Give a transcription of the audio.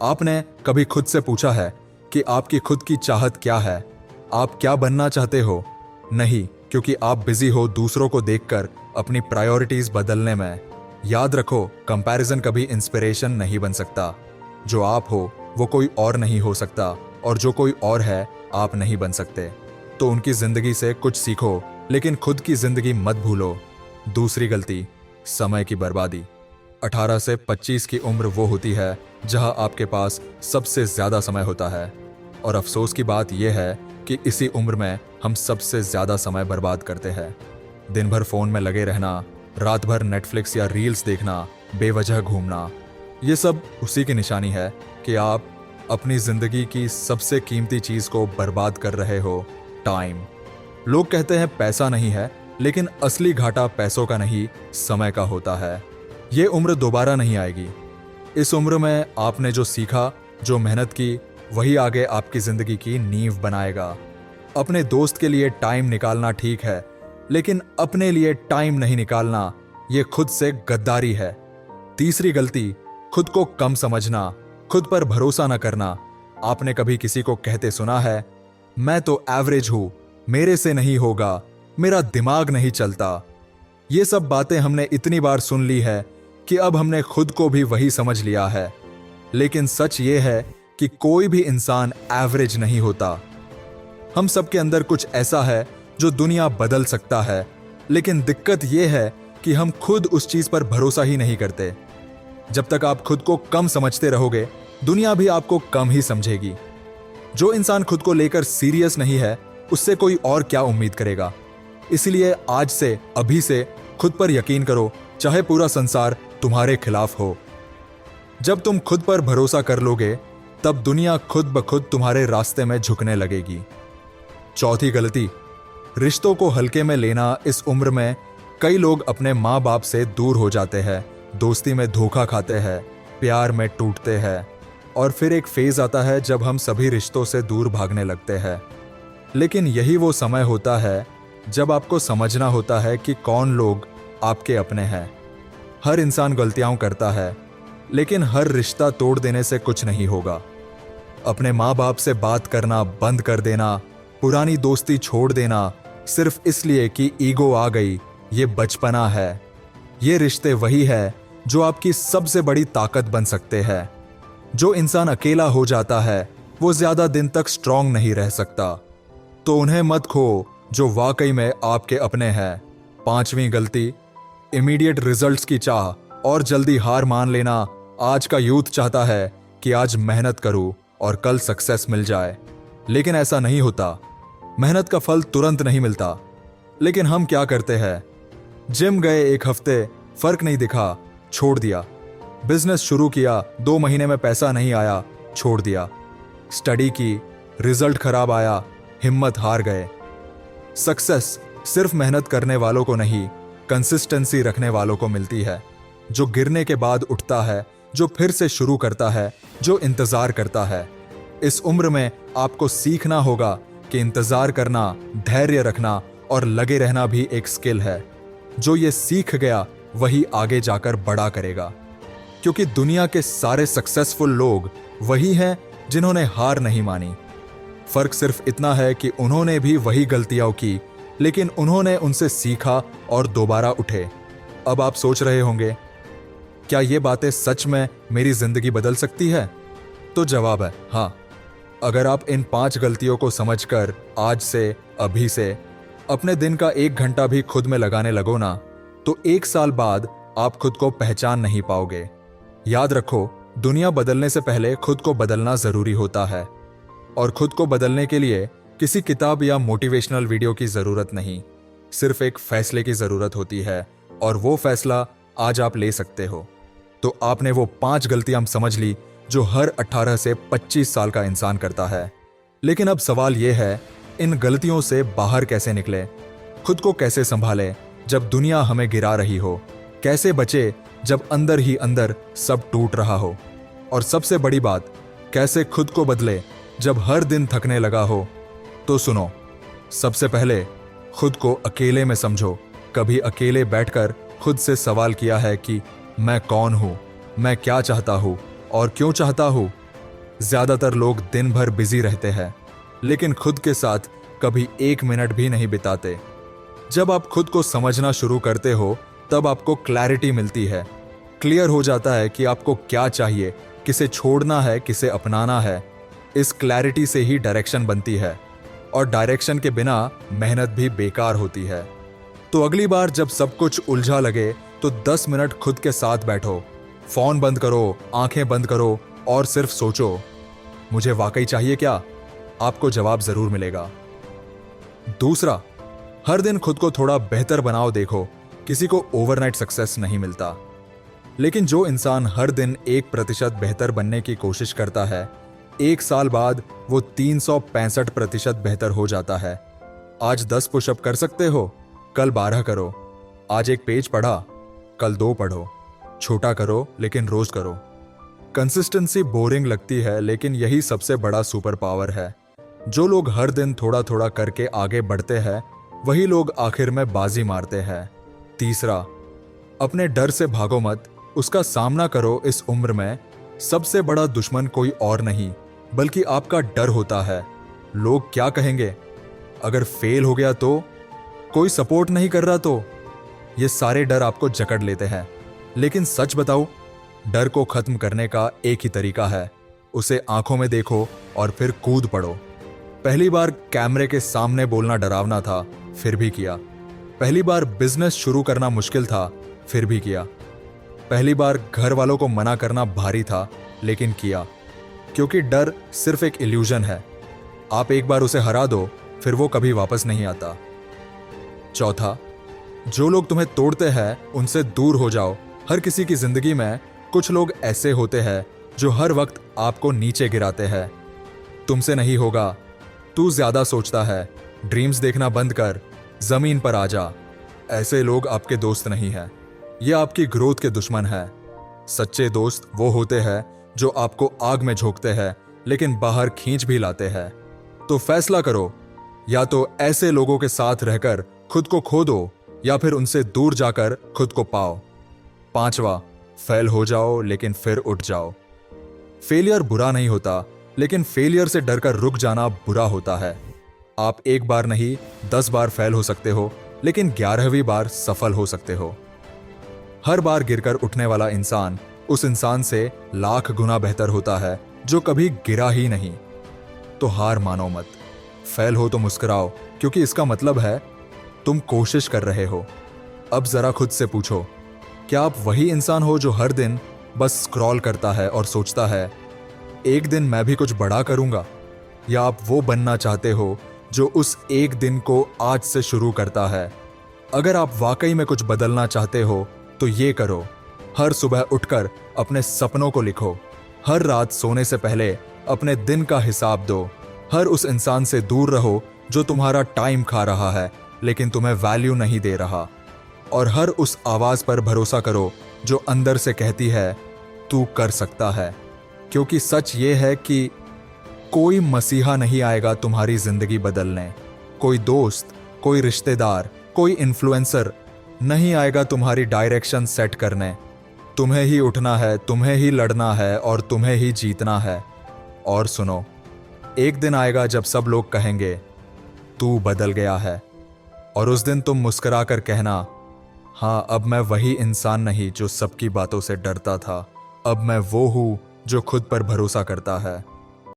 आपने कभी खुद से पूछा है कि आपकी खुद की चाहत क्या है? आप क्या बनना चाहते हो? नहीं, क्योंकि आप बिजी हो दूसरों को देखकर अपनी प्रायोरिटीज बदलने में। याद रखो, कंपैरिजन कभी इंस्पिरेशन नहीं बन सकता। जो आप हो वो कोई और नहीं हो सकता, और जो कोई और है आप नहीं बन सकते। तो उनकी जिंदगी से कुछ सीखो, लेकिन खुद की जिंदगी मत भूलो। दूसरी गलती, समय की बर्बादी। 18 से 25 की उम्र वो होती है जहां आपके पास सबसे ज्यादा समय होता है, और अफसोस की बात यह है कि इसी उम्र में हम सबसे ज्यादा समय बर्बाद करते हैं। दिन भर फोन में लगे रहना, रात भर नेटफ्लिक्स या रील्स देखना, बेवजह घूमना, ये सब उसी की निशानी है कि आप अपनी जिंदगी की सबसे कीमती चीज को बर्बाद कर रहे हो, टाइम। लोग कहते हैं पैसा नहीं है, लेकिन असली घाटा पैसों का नहीं, समय का होता है। ये उम्र दोबारा नहीं आएगी। इस उम्र में आपने जो सीखा, जो मेहनत की, वही आगे आपकी जिंदगी की नींव बनाएगा। अपने दोस्त के लिए टाइम निकालना ठीक है, लेकिन अपने लिए टाइम नहीं निकालना, ये खुद से गद्दारी है। तीसरी गलती, खुद को कम समझना, खुद पर भरोसा न करना। आपने कभी किसी को कहते सुना है, मैं तो एवरेज हूं, मेरे से नहीं होगा, मेरा दिमाग नहीं चलता। ये सब बातें हमने इतनी बार सुन ली है कि अब हमने खुद को भी वही समझ लिया है। लेकिन सच ये है कि कोई भी इंसान एवरेज नहीं होता। हम सबके अंदर कुछ ऐसा है जो दुनिया बदल सकता है, लेकिन दिक्कत यह है कि हम खुद उस चीज पर भरोसा ही नहीं करते। जब तक आप खुद को कम समझते रहोगे, दुनिया भी आपको कम ही समझेगी। जो इंसान खुद को लेकर सीरियस नहीं है, उससे कोई और क्या उम्मीद करेगा? इसलिए आज से, अभी से खुद पर यकीन करो, चाहे पूरा संसार तुम्हारे खिलाफ हो। जब तुम खुद पर भरोसा कर लोगे, तब दुनिया खुद ब खुद तुम्हारे रास्ते में झुकने लगेगी। चौथी गलती, रिश्तों को हल्के में लेना। इस उम्र में कई लोग अपने माँ बाप से दूर हो जाते हैं, दोस्ती में धोखा खाते हैं, प्यार में टूटते हैं, और फिर एक फेज आता है जब हम सभी रिश्तों से दूर भागने लगते हैं। लेकिन यही वो समय होता है जब आपको समझना होता है कि कौन लोग आपके अपने हैं। हर इंसान गलतियां करता है, लेकिन हर रिश्ता तोड़ देने से कुछ नहीं होगा। अपने माँ बाप से बात करना बंद कर देना, पुरानी दोस्ती छोड़ देना सिर्फ इसलिए कि ईगो आ गई, ये बचपना है। ये रिश्ते वही है जो आपकी सबसे बड़ी ताकत बन सकते हैं। जो इंसान अकेला हो जाता है, वो ज्यादा दिन तक स्ट्रांग नहीं रह सकता। तो उन्हें मत खो जो वाकई में आपके अपने हैं। पांचवी गलती, इमीडिएट रिजल्ट्स की चाह और जल्दी हार मान लेना। आज का यूथ चाहता है कि आज मेहनत करूं और कल सक्सेस मिल जाए, लेकिन ऐसा नहीं होता। मेहनत का फल तुरंत नहीं मिलता। लेकिन हम क्या करते हैं? जिम गए 1 हफ्ते, फर्क नहीं दिखा, छोड़ दिया। बिजनेस शुरू किया, 2 महीने में पैसा नहीं आया, छोड़ दिया। स्टडी की, रिजल्ट खराब आया, हिम्मत हार गए। सक्सेस सिर्फ मेहनत करने वालों को नहीं, कंसिस्टेंसी रखने वालों को मिलती है। जो गिरने के बाद उठता है, जो फिर से शुरू करता है, जो इंतजार करता है। इस उम्र में आपको सीखना होगा कि इंतजार करना, धैर्य रखना और लगे रहना भी एक स्किल है। जो ये सीख गया वही आगे जाकर बड़ा करेगा, क्योंकि दुनिया के सारे सक्सेसफुल लोग वही हैं जिन्होंने हार नहीं मानी। फर्क सिर्फ इतना है कि उन्होंने भी वही गलतियां की, लेकिन उन्होंने उनसे सीखा और दोबारा उठे। अब आप सोच रहे होंगे, क्या ये बातें सच में मेरी जिंदगी बदल सकती है? तो जवाब है हाँ। अगर आप इन 5 गलतियों को समझकर आज से, अभी से अपने दिन का 1 घंटा भी खुद में लगाने लगो ना, तो 1 साल बाद आप खुद को पहचान नहीं पाओगे। याद रखो, दुनिया बदलने से पहले खुद को बदलना जरूरी होता है, और खुद को बदलने के लिए किसी किताब या मोटिवेशनल वीडियो की जरूरत नहीं, सिर्फ एक फैसले की जरूरत होती है, और वो फैसला आज आप ले सकते हो। तो आपने वो 5 गलतियां समझ ली जो हर 18 से 25 साल का इंसान करता है। लेकिन अब सवाल यह है, इन गलतियों से बाहर कैसे निकले? खुद को कैसे संभाले जब दुनिया हमें गिरा रही हो? कैसे बचे जब अंदर ही अंदर सब टूट रहा हो? और सबसे बड़ी बात, कैसे खुद को बदले जब हर दिन थकने लगा हो? तो सुनो, सबसे पहले खुद को अकेले में समझो। कभी अकेले बैठकर खुद से सवाल किया है कि मैं कौन हूं, मैं क्या चाहता हूं और क्यों चाहता हूं? ज्यादातर लोग दिन भर बिजी रहते हैं, लेकिन खुद के साथ कभी 1 मिनट भी नहीं बिताते। जब आप खुद को समझना शुरू करते हो, तब आपको क्लैरिटी मिलती है। क्लियर हो जाता है कि आपको क्या चाहिए, किसे छोड़ना है, किसे अपनाना है। इस क्लैरिटी से ही डायरेक्शन बनती है, और डायरेक्शन के बिना मेहनत भी बेकार होती है। तो अगली बार जब सब कुछ उलझा लगे, तो 10 मिनट खुद के साथ बैठो, फोन बंद करो, आंखें बंद करो और सिर्फ सोचो, मुझे वाकई चाहिए क्या? आपको जवाब जरूर मिलेगा। दूसरा, हर दिन खुद को थोड़ा बेहतर बनाओ। देखो, किसी को ओवरनाइट सक्सेस नहीं मिलता, लेकिन जो इंसान हर दिन 1% बेहतर बनने की कोशिश करता है, 1 साल बाद वो 365% बेहतर हो जाता है। आज 10 पुशअप कर सकते हो, कल 12 करो। आज एक पेज पढ़ा, कल 2 पढ़ो। छोटा करो, लेकिन रोज करो। कंसिस्टेंसी बोरिंग लगती है, लेकिन यही सबसे बड़ा सुपर पावर है। जो लोग हर दिन थोड़ा थोड़ा करके आगे बढ़ते हैं, वही लोग आखिर में बाजी मारते हैं। तीसरा, अपने डर से भागो मत, उसका सामना करो। इस उम्र में सबसे बड़ा दुश्मन कोई और नहीं, बल्कि आपका डर होता है। लोग क्या कहेंगे? अगर फेल हो गया तो? कोई सपोर्ट नहीं कर रहा तो? ये सारे डर आपको जकड़ लेते हैं। लेकिन सच बताऊं, डर को खत्म करने का एक ही तरीका है, उसे आंखों में देखो और फिर कूद पड़ो। पहली बार कैमरे के सामने बोलना डरावना था, फिर भी किया। पहली बार बिजनेस शुरू करना मुश्किल था, फिर भी किया। पहली बार घर वालों को मना करना भारी था, लेकिन किया, क्योंकि डर सिर्फ एक इल्यूजन है। आप एक बार उसे हरा दो, फिर वो कभी वापस नहीं आता। चौथा, जो लोग तुम्हें तोड़ते हैं, उनसे दूर हो जाओ। हर किसी की जिंदगी में कुछ लोग ऐसे होते हैं जो हर वक्त आपको नीचे गिराते हैं। तुमसे नहीं होगा, तू ज्यादा सोचता है, ड्रीम्स देखना बंद कर, जमीन पर आ जा। ऐसे लोग आपके दोस्त नहीं हैं, ये आपकी ग्रोथ के दुश्मन हैं। सच्चे दोस्त वो होते हैं जो आपको आग में झोंकते हैं, लेकिन बाहर खींच भी लाते हैं। तो फैसला करो, या तो ऐसे लोगों के साथ रहकर खुद को खो दो, या फिर उनसे दूर जाकर खुद को पाओ। पांचवा, फेल हो जाओ लेकिन फिर उठ जाओ। फेलियर बुरा नहीं होता, लेकिन फेलियर से डरकर रुक जाना बुरा होता है। आप एक बार नहीं 10 बार फेल हो सकते हो, लेकिन 11वीं बार सफल हो सकते हो। हर बार गिरकर उठने वाला इंसान उस इंसान से लाख गुना बेहतर होता है जो कभी गिरा ही नहीं। तो हार मानो मत, फेल हो तो मुस्कुराओ, क्योंकि इसका मतलब है तुम कोशिश कर रहे हो। अब जरा खुद से पूछो, क्या आप वही इंसान हो जो हर दिन बस स्क्रॉल करता है और सोचता है एक दिन मैं भी कुछ बड़ा करूंगा? या आप वो बनना चाहते हो जो उस एक दिन को आज से शुरू करता है? अगर आप वाकई में कुछ बदलना चाहते हो तो ये करो, हर सुबह उठकर अपने सपनों को लिखो। हर रात सोने से पहले अपने दिन का हिसाब दो। हर उस इंसान से दूर रहो जो तुम्हारा टाइम खा रहा है लेकिन तुम्हें वैल्यू नहीं दे रहा। और हर उस आवाज पर भरोसा करो जो अंदर से कहती है तू कर सकता है। क्योंकि सच ये है कि कोई मसीहा नहीं आएगा तुम्हारी जिंदगी बदलने। कोई दोस्त, कोई रिश्तेदार, कोई इन्फ्लुएंसर नहीं आएगा तुम्हारी डायरेक्शन सेट करने। तुम्हें ही उठना है, तुम्हें ही लड़ना है और तुम्हें ही जीतना है। और सुनो, एक दिन आएगा जब सब लोग कहेंगे तू बदल गया है, और उस दिन तुम मुस्कुरा कर कहना, हाँ अब मैं वही इंसान नहीं जो सबकी बातों से डरता था, अब मैं वो हूं जो खुद पर भरोसा करता है।